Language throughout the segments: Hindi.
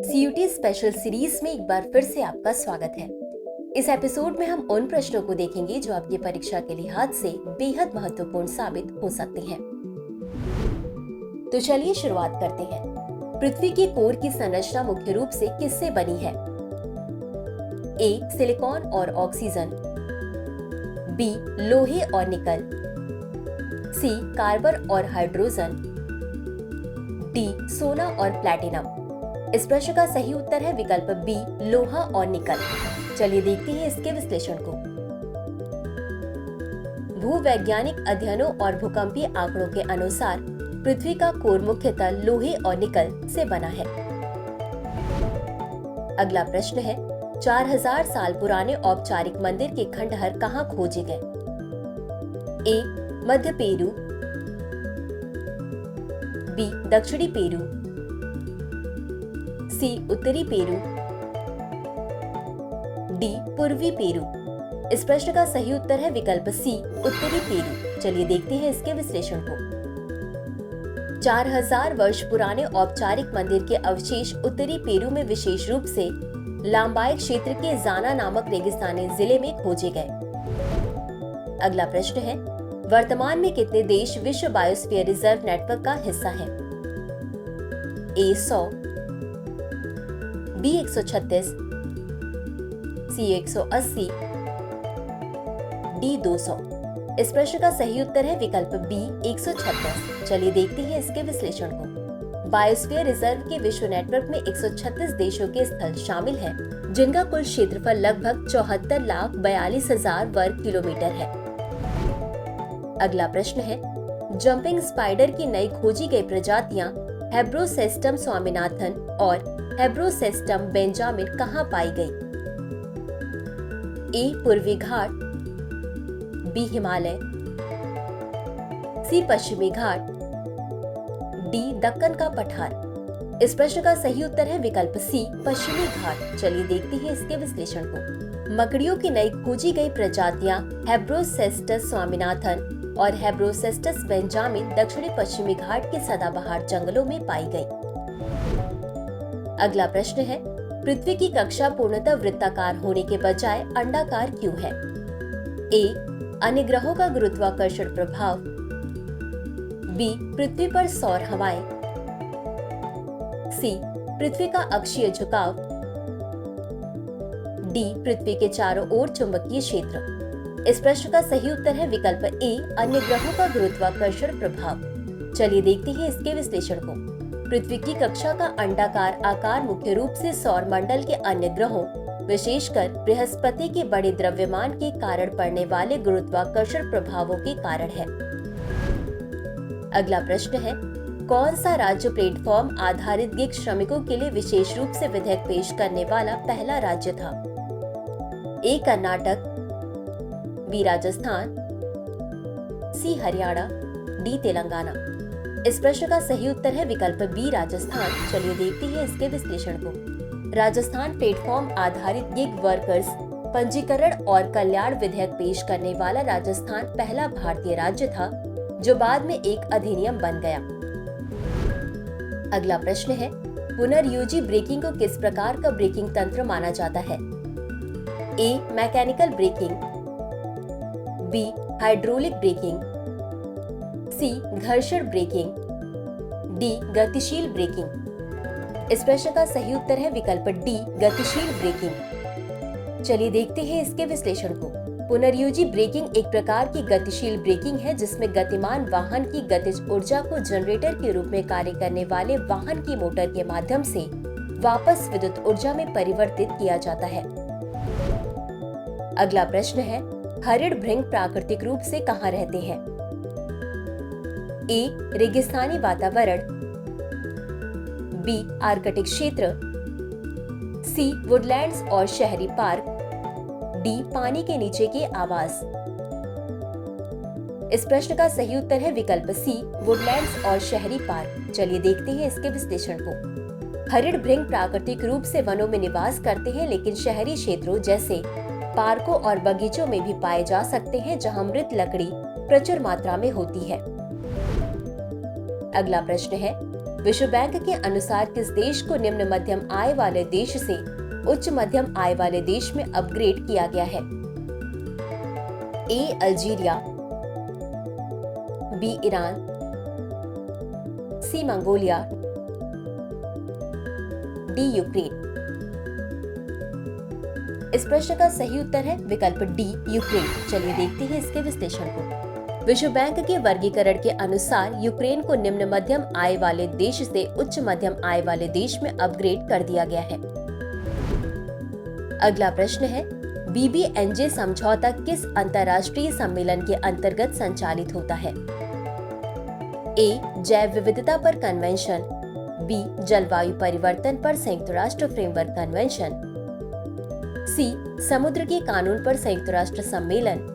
सीयूटी स्पेशल सीरीज में एक बार फिर से आपका स्वागत है। इस एपिसोड में हम उन प्रश्नों को देखेंगे जो आपकी परीक्षा के लिहाज से बेहद महत्वपूर्ण साबित हो सकते हैं। तो चलिए शुरुआत करते हैं। पृथ्वी की कोर की संरचना मुख्य रूप से किससे बनी है? ए. सिलिकॉन और ऑक्सीजन, बी. लोहे और निकल, सी. कार्बन और हाइड्रोजन, डी. सोना और प्लैटिनम। इस प्रश्न का सही उत्तर है विकल्प बी, लोहा और निकल। चलिए देखते हैं इसके विश्लेषण को। भूवैज्ञानिक अध्ययनों और भूकंपीय आंकड़ों के अनुसार पृथ्वी का कोर मुख्यतः लोहे और निकल से बना है। अगला प्रश्न है, 4000 साल पुराने औपचारिक मंदिर के खंडहर कहाँ खोजे गए? ए. मध्य पेरू, बी. दक्षिणी पेरू, सी. उत्तरी पेरू, डी. पूर्वी पेरू। इस प्रश्न का सही उत्तर है विकल्प सी, उत्तरी पेरू। चलिए देखते हैं इसके विश्लेषण को। 4000 वर्ष पुराने औपचारिक मंदिर के अवशेष उत्तरी पेरू में विशेष रूप से लाम्बाय क्षेत्र के जाना नामक रेगिस्तानी जिले में खोजे गए। अगला प्रश्न है, वर्तमान में कितने देश विश्व बायोस्फीयर रिजर्व नेटवर्क का हिस्सा है? ए. 100, बी. 136, सी. 180, डी. 200। इस प्रश्न का सही उत्तर है विकल्प बी, 136। चलिए देखते हैं इसके विश्लेषण को। बायोस्फीयर रिजर्व के विश्व नेटवर्क में 136 देशों के स्थल शामिल हैं, जिनका कुल क्षेत्रफल लगभग 74,42,000 वर्ग किलोमीटर है। अगला प्रश्न है, जंपिंग स्पाइडर की नई खोजी गई प्रजातियां हेब्रोसेस्टम स्वामीनाथन और हेब्रोसेस्टम बेंजामिन कहाँ पाई गई? ए. पूर्वी घाट, बी. हिमालय, सी. पश्चिमी घाट, डी. दक्कन का पठार। इस प्रश्न का सही उत्तर है विकल्प सी, पश्चिमी घाट। चलिए देखते हैं इसके विश्लेषण को। मकड़ियों की नई खोजी गई प्रजातियां हेब्रोसेस्टस स्वामीनाथन और हेब्रोसेस्टस बेंजामिन दक्षिणी पश्चिमी घाट के सदाबहार जंगलों में पाई गई। अगला प्रश्न है, पृथ्वी की कक्षा पूर्णतः वृत्ताकार होने के बजाय अंडाकार क्यों है? ए. अन्य ग्रहों का गुरुत्वाकर्षण प्रभाव, बी. पृथ्वी पर सौर हवाएं, सी. पृथ्वी का अक्षीय झुकाव, डी. पृथ्वी के चारों ओर चुंबकीय क्षेत्र। इस प्रश्न का सही उत्तर है विकल्प ए, अन्य ग्रहों का गुरुत्वाकर्षण प्रभाव। चलिए देखते हैं इसके विश्लेषण को। पृथ्वी की कक्षा का अंडाकार आकार मुख्य रूप से सौर मंडल के अन्य ग्रहों, विशेषकर बृहस्पति के बड़े द्रव्यमान के कारण पड़ने वाले गुरुत्वाकर्षण प्रभावों के कारण है। अगला प्रश्न है, कौन सा राज्य प्लेटफॉर्म आधारित गिग श्रमिकों के लिए विशेष रूप से विधेयक पेश करने वाला पहला राज्य था? ए. कर्नाटक, बी. राजस्थान, सी. हरियाणा, डी. तेलंगाना। इस प्रश्न का सही उत्तर है विकल्प बी, राजस्थान। चलिए देखते हैं इसके विश्लेषण को। राजस्थान प्लेटफॉर्म आधारित गिग वर्कर्स पंजीकरण और कल्याण विधेयक पेश करने वाला राजस्थान पहला भारतीय राज्य था, जो बाद में एक अधिनियम बन गया। अगला प्रश्न है, पुनर्योजी ब्रेकिंग को किस प्रकार का ब्रेकिंग तंत्र माना जाता है? A. Mechanical braking, B. Hydraulic braking, C. घर्षण ब्रेकिंग, डी. गतिशील ब्रेकिंग। इस प्रश्न का सही उत्तर है विकल्प डी, गतिशील ब्रेकिंग। चलिए देखते हैं इसके विश्लेषण को। पुनर्योजी ब्रेकिंग एक प्रकार की गतिशील ब्रेकिंग है, जिसमें गतिमान वाहन की गतिज ऊर्जा को जनरेटर के रूप में कार्य करने वाले वाहन की मोटर के माध्यम से वापस विद्युत ऊर्जा में परिवर्तित किया जाता है। अगला प्रश्न है, हरिण भृंग प्राकृतिक रूप से कहाँ रहते हैं? ए. रेगिस्तानी वातावरण, बी. आर्कटिक क्षेत्र, सी. वुडलैंड्स और शहरी पार्क, डी. पानी के नीचे के आवास। इस प्रश्न का सही उत्तर है विकल्प सी, वुडलैंड्स और शहरी पार्क। चलिए देखते हैं इसके विश्लेषण को। हरिण भृंग प्राकृतिक रूप से वनों में निवास करते हैं, लेकिन शहरी क्षेत्रों जैसे पार्कों और बगीचों में भी पाए जा सकते हैं, जहां मृत लकड़ी प्रचुर मात्रा में होती है। अगला प्रश्न है, विश्व बैंक के अनुसार किस देश को निम्न मध्यम आय वाले देश से उच्च मध्यम आय वाले देश में अपग्रेड किया गया है? ए अल्जीरिया, बी ईरान, सी मंगोलिया, डी यूक्रेन। इस प्रश्न का सही उत्तर है विकल्प डी यूक्रेन। चलिए देखते हैं इसके विश्लेषण को। विश्व बैंक के वर्गीकरण के अनुसार यूक्रेन को निम्न मध्यम आय वाले देश से उच्च मध्यम आय वाले देश में अपग्रेड कर दिया गया है। अगला प्रश्न है, BBNJ समझौता किस अंतर्राष्ट्रीय सम्मेलन के अंतर्गत संचालित होता है? ए जैव विविधता पर कन्वेंशन, बी जलवायु परिवर्तन पर संयुक्त राष्ट्र फ्रेमवर्क कन्वेंशन, सी समुद्र के कानून पर संयुक्त राष्ट्र सम्मेलन,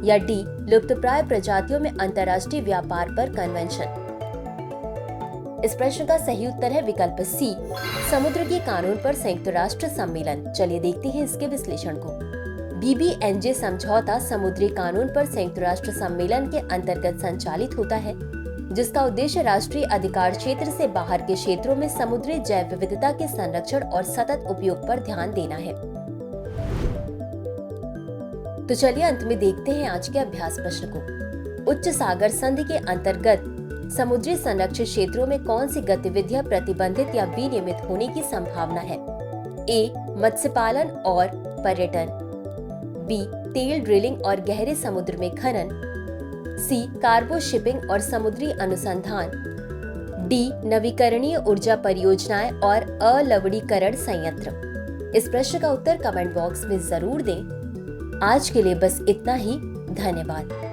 या डी लुप्तप्राय प्रजातियों में अंतर्राष्ट्रीय व्यापार पर कन्वेंशन। इस प्रश्न का सही उत्तर है विकल्प सी समुद्र के कानून पर संयुक्त राष्ट्र सम्मेलन। चलिए देखते हैं इसके विश्लेषण को। BBNJ समझौता समुद्री कानून पर संयुक्त राष्ट्र सम्मेलन के अंतर्गत संचालित होता है, जिसका उद्देश्य राष्ट्रीय अधिकार क्षेत्र से बाहर के क्षेत्रों में समुद्री जैव विविधता के संरक्षण और सतत उपयोग पर ध्यान देना है। तो चलिए अंत में देखते हैं आज के अभ्यास प्रश्न को। उच्च सागर संधि के अंतर्गत समुद्री संरक्षित क्षेत्रों में कौन सी गतिविधियां प्रतिबंधित या विनियमित होने की संभावना है? ए मत्स्य पालन और पर्यटन, बी तेल ड्रिलिंग और गहरे समुद्र में खनन, सी कार्गो शिपिंग और समुद्री अनुसंधान, डी नवीकरणीय ऊर्जा परियोजनाएं और अलवणीकरण संयंत्र। इस प्रश्न का उत्तर कमेंट बॉक्स में जरूर दें। आज के लिए बस इतना ही। धन्यवाद।